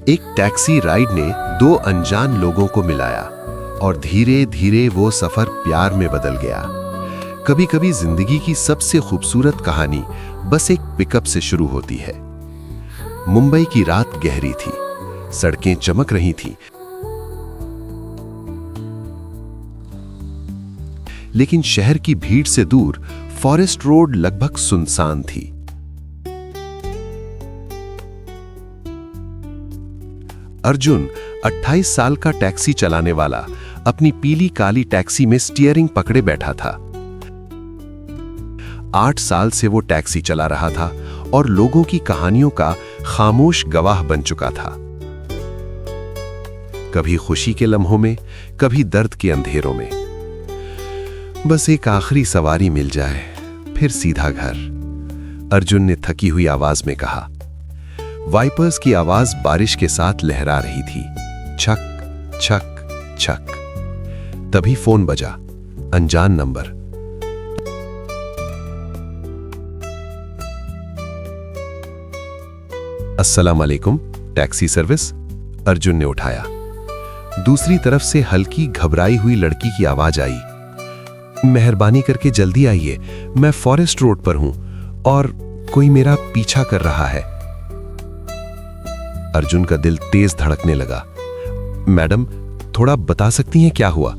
एक taxi ride ने दो अनजान लोगों को मिलाया और धीरे धीरे वो सफर प्यार में बदल गया। कभी कभी जिंदगी की सबसे खूबसूरत कहानी बस एक पिकअप से शुरू होती है। मुंबई की रात गहरी थी, सड़कें चमक रही थीं, लेकिन शहर की भीड़ से दूर फॉरेस्ट रोड लगभग सुनसान थी। अर्जुन 28 साल का टैक्सी चलाने वाला अपनी पीली काली टैक्सी में स्टीयरिंग पकड़े बैठा था। 8 साल से वो टैक्सी चला रहा था और लोगों की कहानियों का खामोश गवाह बन चुका था। कभी खुशी के लम्हों में, कभी दर्द के अंधेरों में। बस एक आखिरी सवारी मिल जाए, फिर सीधा घर, अर्जुन ने थकी हुई आवाज में कहा। वाइपर्स की आवाज बारिश के साथ लहरा रही थी, छक छक छक। तभी फोन बजा, अनजान नंबर। अस्सलाम वालेकुम, टैक्सी सर्विस? अर्जुन ने उठाया। दूसरी तरफ से हल्की घबराई हुई लड़की की आवाज आई। मेहरबानी करके जल्दी आइए, मैं फॉरेस्ट रोड पर हूं और कोई मेरा पीछा कर रहा है। अर्जुन का दिल तेज धड़कने लगा। मैडम, थोड़ा बता सकती हैं क्या हुआ?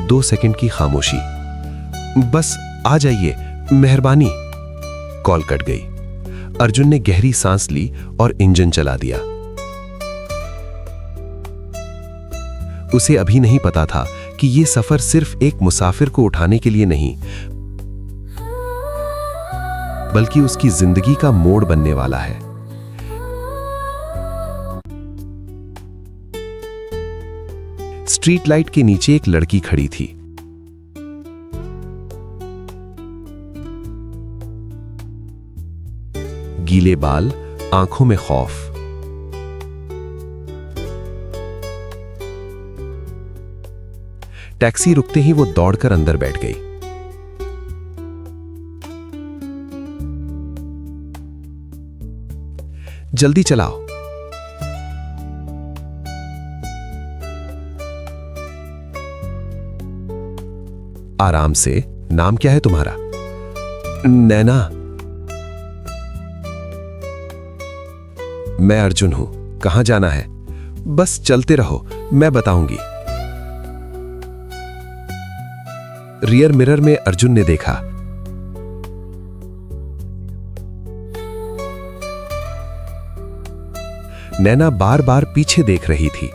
2 सेकंड की खामोशी। बस आ जाइए, मेहरबानी। कॉल कट गई। अर्जुन ने गहरी सांस ली और इंजन चला दिया। उसे अभी नहीं पता था कि यह सफर सिर्फ एक मुसाफिर को उठाने के लिए नहीं, बल्कि उसकी जिंदगी का मोड़ बनने वाला है। स्ट्रीट लाइट के नीचे एक लड़की खड़ी थी। गीले बाल, आंखों में खौफ। टैक्सी रुकते ही वो दौड़कर अंदर बैठ गई। जल्दी चलाओ। आराम से। नाम क्या है तुम्हारा? नैना। मैं अर्जुन हूं। कहां जाना है? बस चलते रहो, मैं बताऊंगी। रियर मिरर में अर्जुन ने देखा। नैना बार बार पीछे देख रही थी।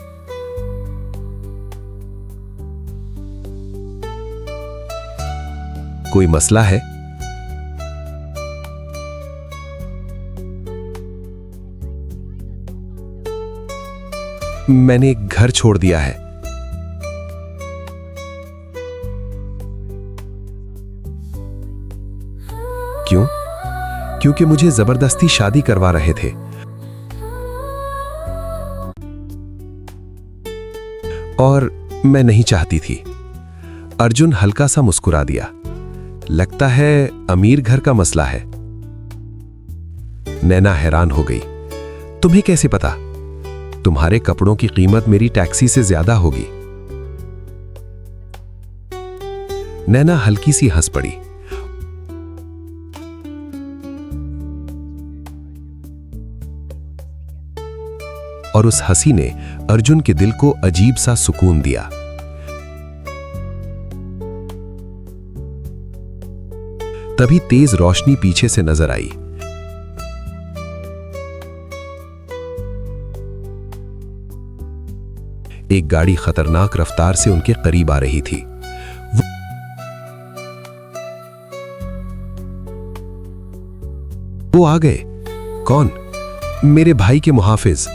कोई मसला है? मैंने एक घर छोड़ दिया है। क्यों? क्योंकि मुझे जबरदस्ती शादी करवा रहे थे। और मैं नहीं चाहती थी। अर्जुन हल्का सा मुस्कुरा दिया। लगता है अमीर घर का मसला है। नैना हैरान हो गई। तुम्हें कैसे पता? तुम्हारे कपड़ों की कीमत मेरी टैक्सी से ज्यादा होगी। नैना हल्की सी हंस पड़ी। और उस हंसी ने अर्जुन के दिल को अजीब सा सुकून दिया। तभी तेज रोशनी पीछे से नजर आई। एक गाड़ी खतरनाक रफ्तार से उनके करीब आ रही थी। वो आ गए। कौन? मेरे भाई के मुहाफिज।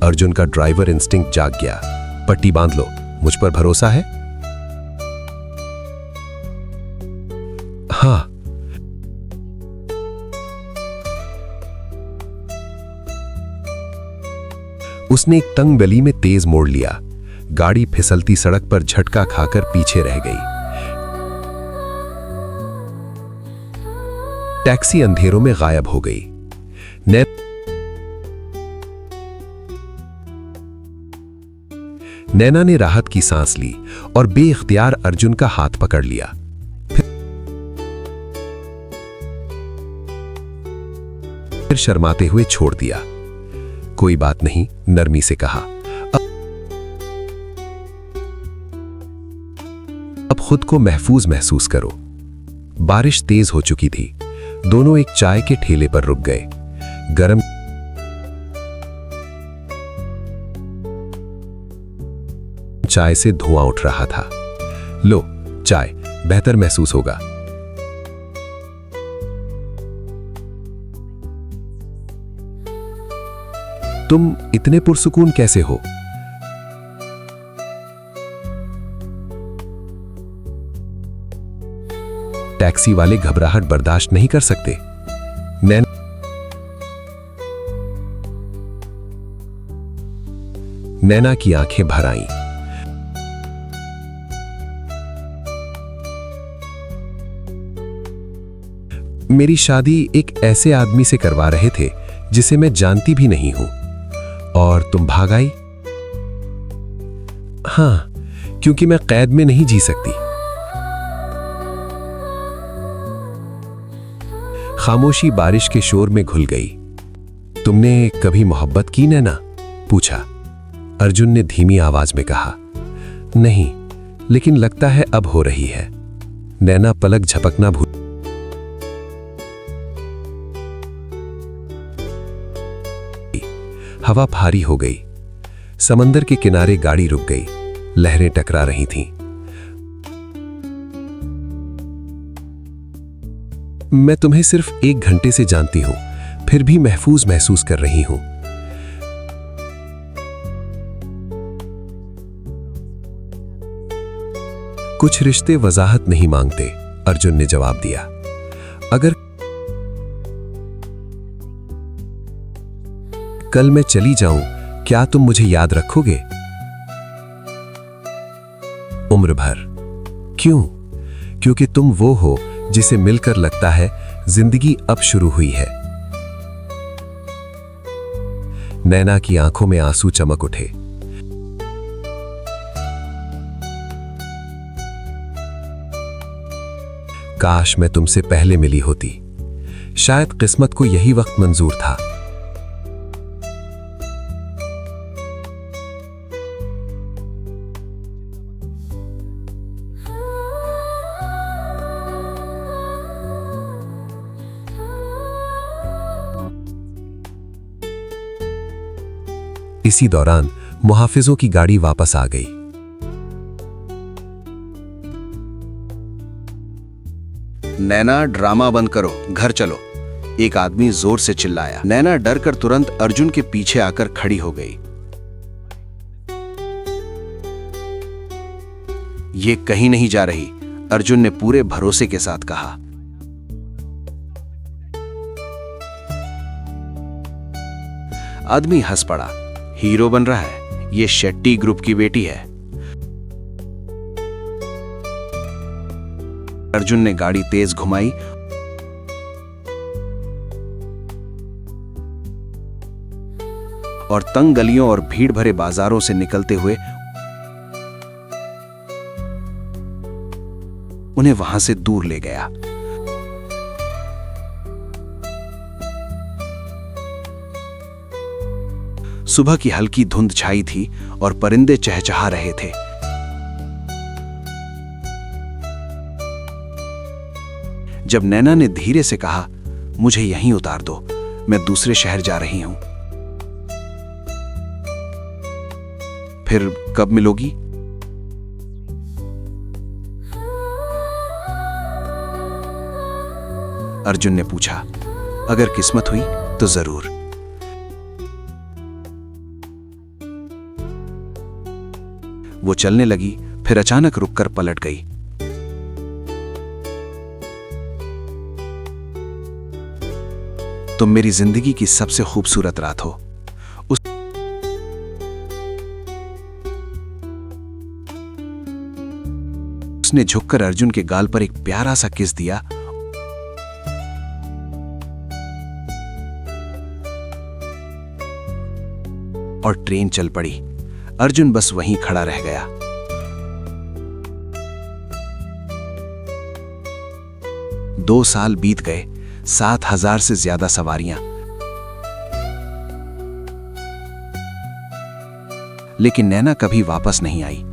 अर्जुन का ड्राइवर इंस्टिंक्ट जाग गया। पट्टी बांध लो, मुझ पर भरोसा है? हां। उसने एक तंग गली में तेज मोड़ लिया। गाड़ी फिसलती सड़क पर झटका खाकर पीछे रह गई। टैक्सी अंधेरों में गायब हो गई। नैना ने राहत की सांस ली और बेइख्तियार अर्जुन का हाथ पकड़ लिया। फिर शर्माते हुए छोड़ दिया। कोई बात नहीं, नरमी से कहा। अब खुद को महफूज महसूस करो। बारिश तेज हो चुकी थी। दोनों एक चाय के ठेले पर रुक गए। गरम चाय से धुआं उठ रहा था। लो चाय, बेहतर महसूस होगा। तुम इतने पुरसुकून कैसे हो? टैक्सी वाले घबराहट बर्दाश्त नहीं कर सकते। नैना की आंखें भर आईं। मेरी शादी एक ऐसे आदमी से करवा रहे थे जिसे मैं जानती भी नहीं हूं, और तुम भाग आई। हां, क्योंकि मैं कैद में नहीं जी सकती। खामोशी बारिश के शोर में घुल गई। तुमने कभी मोहब्बत की नैना? पूछा। अर्जुन ने धीमी आवाज में कहा, नहीं, लेकिन लगता है अब हो रही है। नैना पलक झपकना भूल। हवा भारी हो गई। समंदर के किनारे गाड़ी रुक गई। लहरें टकरा रही थीं। मैं तुम्हें सिर्फ 1 घंटे से जानती हूं, फिर भी महफूज महसूस कर रही हूं। कुछ रिश्ते वजाहत नहीं मांगते, अर्जुन ने जवाब दिया। अगर कल मैं चली जाऊं, क्या तुम मुझे याद रखोगे? उम्र भर। क्यों? क्योंकि तुम वो हो जिसे मिलकर लगता है जिंदगी अब शुरू हुई है। नैना की आंखों में आंसू चमक उठे। काश मैं तुमसे पहले मिली होती। शायद किस्मत को यही वक्त मंजूर था। इसी दौरान मुहाफिजों की गाड़ी वापस आ गई। नैना, ड्रामा बंद करो, घर चलो, एक आदमी जोर से चिल्लाया। नैना डर कर तुरंत अर्जुन के पीछे आकर खड़ी हो गई। ये कहीं नहीं जा रही, अर्जुन ने पूरे भरोसे के साथ कहा। आदमी हंस पड़ा। हीरो बन रहा है, ये शेट्टी ग्रुप की बेटी है। अर्जुन ने गाड़ी तेज घुमाई और तंग गलियों और भीड़ भरे बाजारों से निकलते हुए उन्हें वहां से दूर ले गया। सुबह की हल्की धुंध छाई थी और परिंदे चहचहा रहे थे। जब नैना ने धीरे से कहा, मुझे यहीं उतार दो, मैं दूसरे शहर जा रही हूं। फिर कब मिलोगी? अर्जुन ने पूछा। अगर किस्मत हुई तो जरूर। वो चलने लगी, फिर अचानक रुककर पलट गई। तुम मेरी जिंदगी की सबसे खूबसूरत रात हो। उसने झुककर अर्जुन के गाल पर एक प्यारा सा किस दिया और ट्रेन चल पड़ी। अर्जुन बस वहीं खड़ा रह गया। दो साल बीत गए, 7,000 से ज्यादा सवारियां, लेकिन नैना कभी वापस नहीं आई।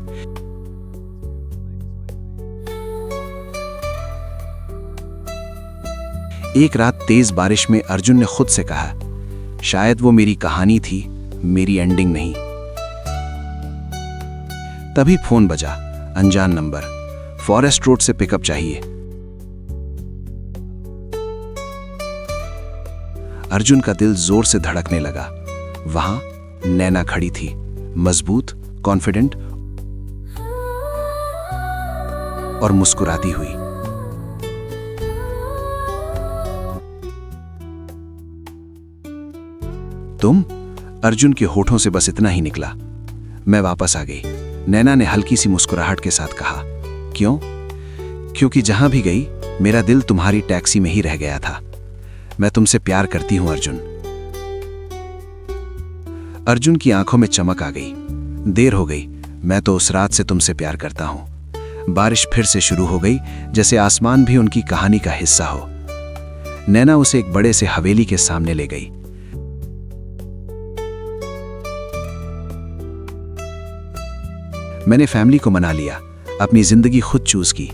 एक रात तेज बारिश में अर्जुन ने खुद से कहा, शायद वो मेरी कहानी थी, मेरी एंडिंग नहीं। तभी फोन बजा, अनजान नंबर, फॉरेस्ट रोड से पिकअप चाहिए। अर्जुन का दिल जोर से धड़कने लगा। वहां नैना खड़ी थी, मजबूत, कॉन्फिडेंट और मुस्कुराती हुई। तुम? अर्जुन के होठों से बस इतना ही निकला। मैं वापस आ गई, नैना ने हल्की सी मुस्कुराहट के साथ कहा। क्यों? क्योंकि जहां भी गई मेरा दिल तुम्हारी टैक्सी में ही रह गया था। मैं तुमसे प्यार करती हूं अर्जुन। अर्जुन की आंखों में चमक आ गई। देर हो गई, मैं तो उस रात से तुमसे प्यार करता हूं। बारिश फिर से शुरू हो गई, जैसे आसमान भी उनकी कहानी का हिस्सा हो। नैना उसे एक बड़े से हवेली के सामने ले गई। मैंने फैमिली को मना लिया, अपनी जिंदगी खुद चूज की।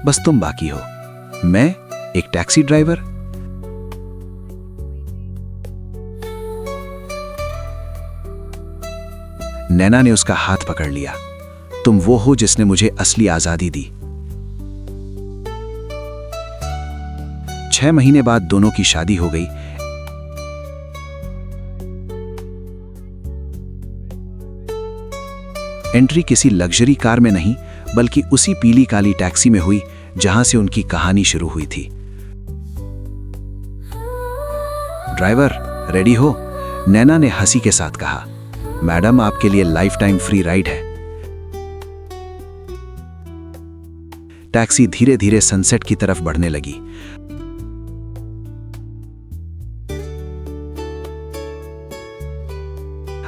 बस तुम बाकी हो, मैं एक टैक्सी ड्राइवर। नैना ने उसका हाथ पकड़ लिया। तुम वो हो जिसने मुझे असली आजादी दी। 6 महीने बाद दोनों की शादी हो गई। एंट्री किसी लग्जरी कार में नहीं, बल्कि उसी पीली काली टैक्सी में हुई जहां से उनकी कहानी शुरू हुई थी। ड्राइवर, रेडी हो? नैना ने हंसी के साथ कहा। मैडम, आपके लिए लाइफ टाइम फ्री राइड है। टैक्सी धीरे धीरे सनसेट की तरफ बढ़ने लगी।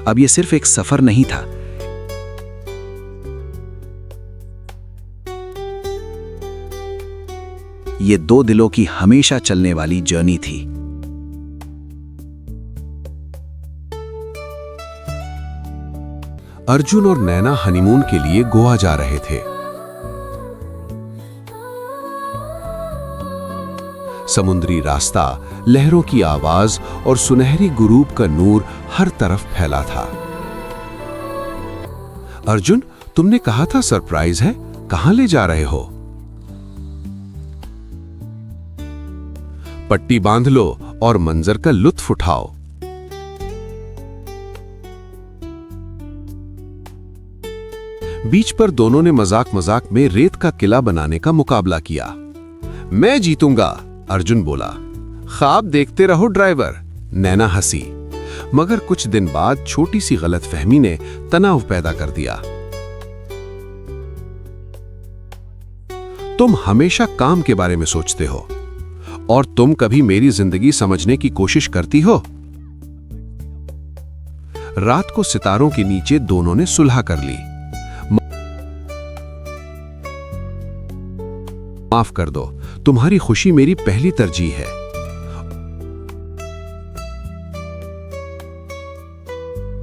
अब यह सिर्फ एक सफर नहीं था, ये 2 दिलों की हमेशा चलने वाली जर्नी थी। अर्जुन और नैना हनीमून के लिए गोवा जा रहे थे। समुद्री रास्ता, लहरों की आवाज और सुनहरी गुरूब का नूर हर तरफ फैला था। अर्जुन, तुमने कहा था सरप्राइज है, कहां ले जा रहे हो? पट्टी बांध लो और मंजर का लुत्फ उठाओ। बीच पर दोनों ने मजाक मजाक में रेत का किला बनाने का मुकाबला किया। मैं जीतूंगा, अर्जुन बोला। ख्वाब देखते रहो ड्राइवर, नैना हंसी। मगर कुछ दिन बाद छोटी सी गलतफहमी ने तनाव पैदा कर दिया। तुम हमेशा काम के बारे में सोचते हो और तुम कभी मेरी जिंदगी समझने की कोशिश करती हो? रात को सितारों के नीचे दोनों ने सुलह कर ली। माफ कर दो, तुम्हारी खुशी मेरी पहली तरजीह है।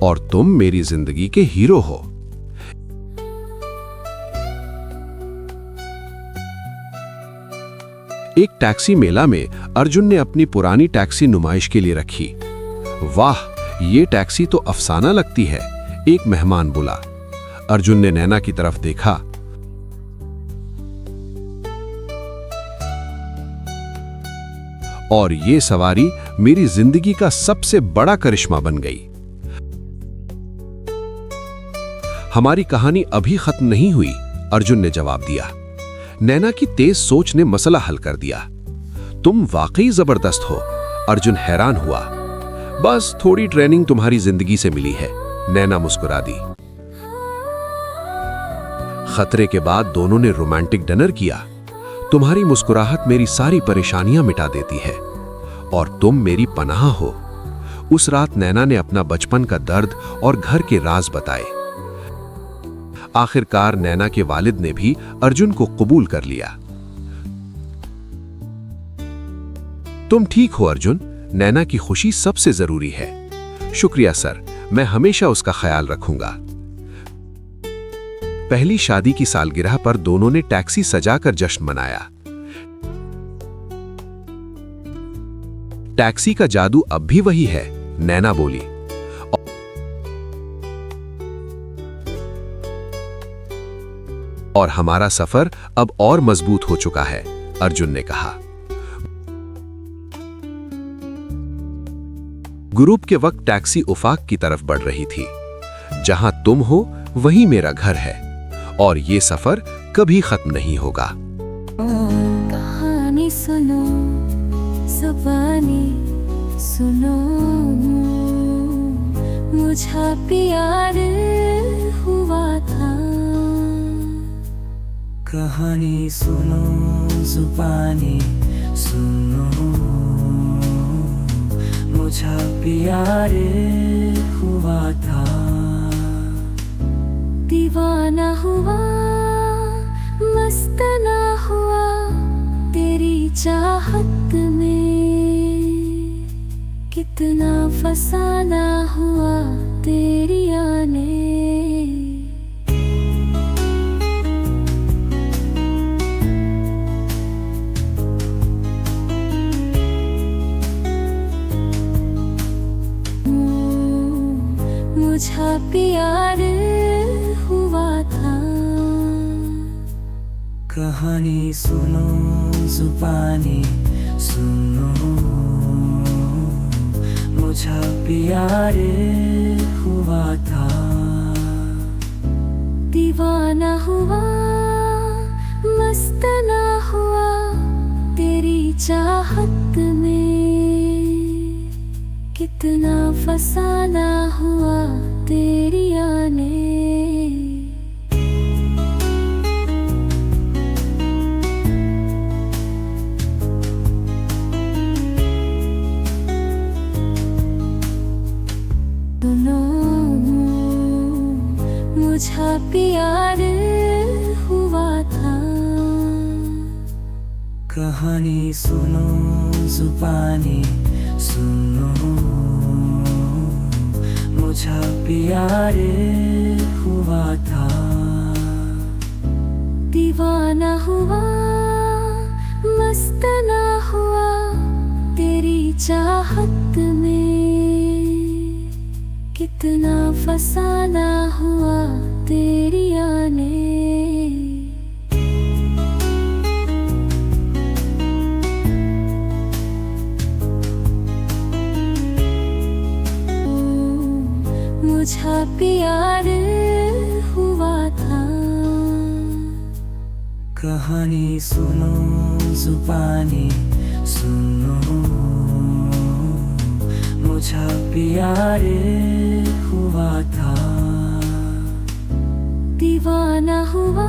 और तुम मेरी जिंदगी के हीरो हो। एक टैक्सी मेला में अर्जुन ने अपनी पुरानी टैक्सी नुमाइश के लिए रखी। वाह, ये टैक्सी तो अफसाना लगती है, एक मेहमान बोला। अर्जुन ने नैना की तरफ देखा। और ये सवारी मेरी जिंदगी का सबसे बड़ा करिश्मा बन गई। हमारी कहानी अभी खत्म नहीं हुई, अर्जुन ने जवाब दिया। नैना की तेज सोच ने मसला हल कर दिया। तुम वाकई जबरदस्त हो, अर्जुन हैरान हुआ। बस थोड़ी ट्रेनिंग तुम्हारी जिंदगी से मिली है, नैना मुस्कुरा दी। खतरे के बाद दोनों ने रोमांटिक डिनर किया। तुम्हारी मुस्कुराहट मेरी सारी परेशानियां मिटा देती है। और तुम मेरी पनाह हो। उस रात नैना ने अपना बचपन का दर्द और घर के राज बताए। आखिरकार नैना के वालिद ने भी अर्जुन को कबूल कर लिया। तुम ठीक हो अर्जुन, नैना की खुशी सबसे जरूरी है। शुक्रिया सर, मैं हमेशा उसका ख्याल रखूंगा। पहली शादी की सालगिरह पर दोनों ने टैक्सी सजाकर जश्न मनाया। टैक्सी का जादू अब भी वही है, नैना बोली। और हमारा सफर अब और मजबूत हो चुका है, अर्जुन ने कहा। गुरूब के वक्त टैक्सी उफाक की तरफ बढ़ रही थी। जहां तुम हो वहीं मेरा घर है और ये सफर कभी खत्म नहीं होगा। कहानी सुनो, ज़ुबानी सुनो, मुझे प्यार हुआ था। कहानी सुनो, ज़ुबानी सुनो, मुझे प्यार हुआ था। दीवाना हुआ, मस्त ना हुआ तेरी चाहत में। कितना फसाना हुआ तेरी आने। मुझे प्यार हुआ था। कहानी सुनो, ज़ुबानी सुनो, मुझे प्यार हुआ था। दीवाना हुआ, मस्त ना हुआ तेरी चाहत में। कितना फसाना हुआ तेरी आने। सुनो, मुझे प्यार हुआ था। कहानी सुनो, ज़ुबानी सुनो, मुझे प्यार हुआ था। दीवाना हुआ, मस्त ना हुआ तेरी चाहत में। कितना फसाना हुआ तेरी आने। मुझे प्यार हुआ था। कहानी सुनो, ज़ुबानी सुनो, मुझे प्यार हुआ था। दीवाना हुआ,